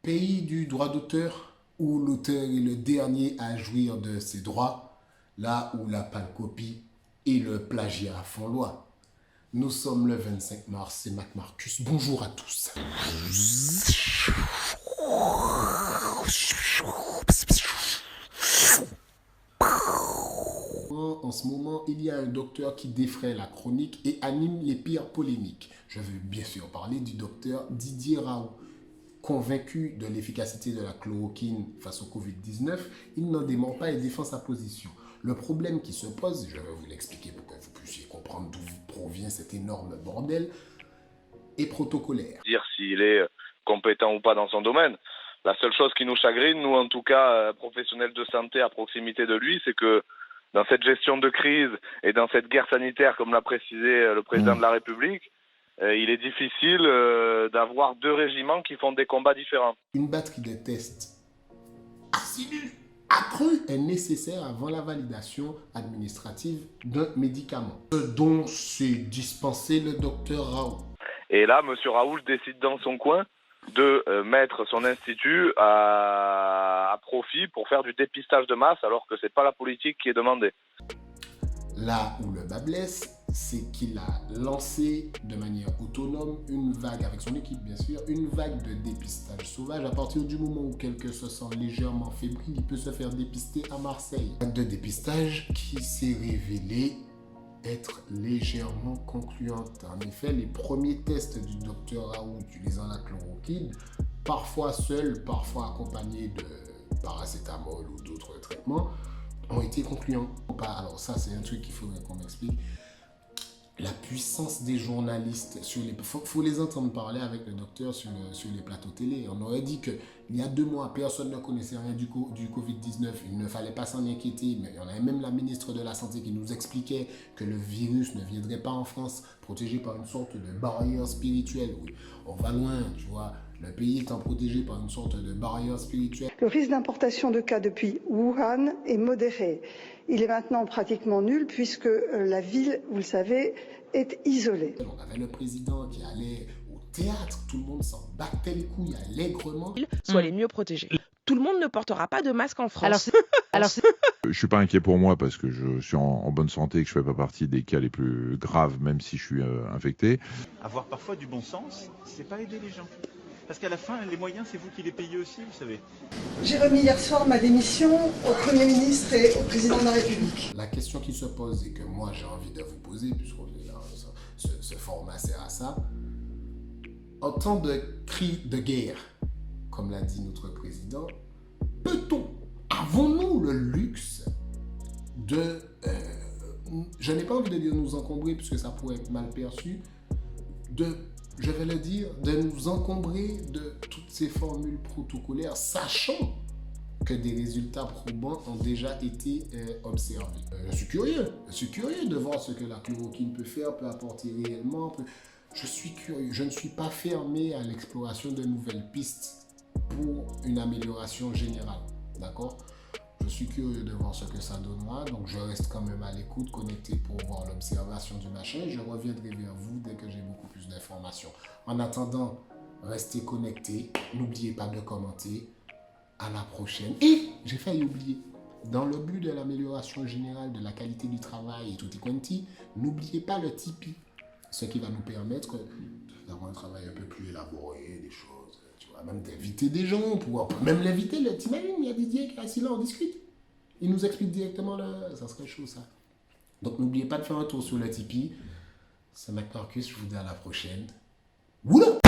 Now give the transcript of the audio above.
Pays du droit d'auteur, où l'auteur est le dernier à jouir de ses droits, là où la pâle copie et le plagiat font loi. Nous sommes le 25 mars, c'est Mac Marcus. Bonjour à tous. En ce moment, il y a un docteur qui défraie la chronique et anime les pires polémiques. Je veux bien sûr parler du docteur Didier Raoult. Convaincu de l'efficacité de la chloroquine face au Covid-19, il n'en dément pas et défend sa position. Le problème qui se pose, je vais vous l'expliquer pour que vous puissiez comprendre d'où provient cet énorme bordel, est protocolaire. Dire s'il est compétent ou pas dans son domaine. La seule chose qui nous chagrine, nous en tout cas, professionnels de santé à proximité de lui, c'est que dans cette gestion de crise et dans cette guerre sanitaire, comme l'a précisé le président de la République, il est difficile d'avoir deux régiments qui font des combats différents. Une batterie de tests assidus, accrus, est nécessaire avant la validation administrative d'un médicament, ce dont s'est dispensé le docteur Raoult. Et là, M. Raoult décide dans son coin de mettre son institut à profit pour faire du dépistage de masse, alors que ce n'est pas la politique qui est demandée. Là où le bas blesse, c'est qu'il a lancé de manière autonome une vague, avec son équipe bien sûr, une vague de dépistage sauvage. À partir du moment où quelqu'un se sent légèrement fébrile, il peut se faire dépister à Marseille. Vague de dépistage qui s'est révélée être légèrement concluante. En effet, les premiers tests du docteur Raoult utilisant la chloroquine, parfois seul, parfois accompagné de paracétamol ou d'autres traitements, ont été concluants. Alors ça, c'est un truc qu'il faudrait qu'on m'explique. La puissance des journalistes, faut les entendre parler avec le docteur sur les plateaux télé. On aurait dit qu'il y a 2 mois, personne ne connaissait rien du Covid-19, il ne fallait pas s'en inquiéter, mais on avait même la ministre de la Santé qui nous expliquait que le virus ne viendrait pas en France, protégé par une sorte de barrière spirituelle. Oui, on va loin, tu vois. Le pays étant protégé par une sorte de barrière spirituelle. Le risque d'importation de cas depuis Wuhan est modéré. Il est maintenant pratiquement nul puisque la ville, vous le savez, est isolée. On avait le président qui allait au théâtre, tout le monde s'en battait les couilles allègrement. Soient les mieux protégés. Tout le monde ne portera pas de masque en France. Je suis pas inquiet pour moi parce que je suis en bonne santé et que je fais pas partie des cas les plus graves, même si je suis infecté. Avoir parfois du bon sens, c'est pas aider les gens. Parce qu'à la fin, les moyens, c'est vous qui les payez aussi, vous savez. J'ai remis hier soir ma démission au Premier ministre et au Président de la République. La question qui se pose et que moi j'ai envie de vous poser, puisque ce format sert à ça, en temps de cri de guerre, comme l'a dit notre président, avons-nous le luxe de, je n'ai pas envie de dire nous encombrer puisque ça pourrait être mal perçu, je vais le dire, de nous encombrer de toutes ces formules protocolaires, sachant que des résultats probants ont déjà été observés. Je suis curieux de voir ce que la chloroquine peut faire, peut apporter réellement. Je suis curieux, je ne suis pas fermé à l'exploration de nouvelles pistes pour une amélioration générale, d'accord ? Je suis curieux de voir ce que ça donnera, donc je reste quand même à l'écoute, connecté pour voir l'observation du machin. Je reviendrai vers vous dès que j'ai beaucoup plus d'informations. En attendant, restez connectés, n'oubliez pas de commenter. À la prochaine. Et j'ai failli oublier, dans le but de l'amélioration générale de la qualité du travail et tutti quanti, n'oubliez pas le Tipeee, ce qui va nous permettre d'avoir un travail un peu plus élaboré, des choses, tu vois, même d'inviter des gens, on peut même l'inviter, t'imagines, il y a Didier qui est assis là, on discute. Il nous explique directement, ça serait chaud ça. Donc n'oubliez pas de faire un tour sur le Tipeee. C'est Mac Marcus, je vous dis à la prochaine. Oula!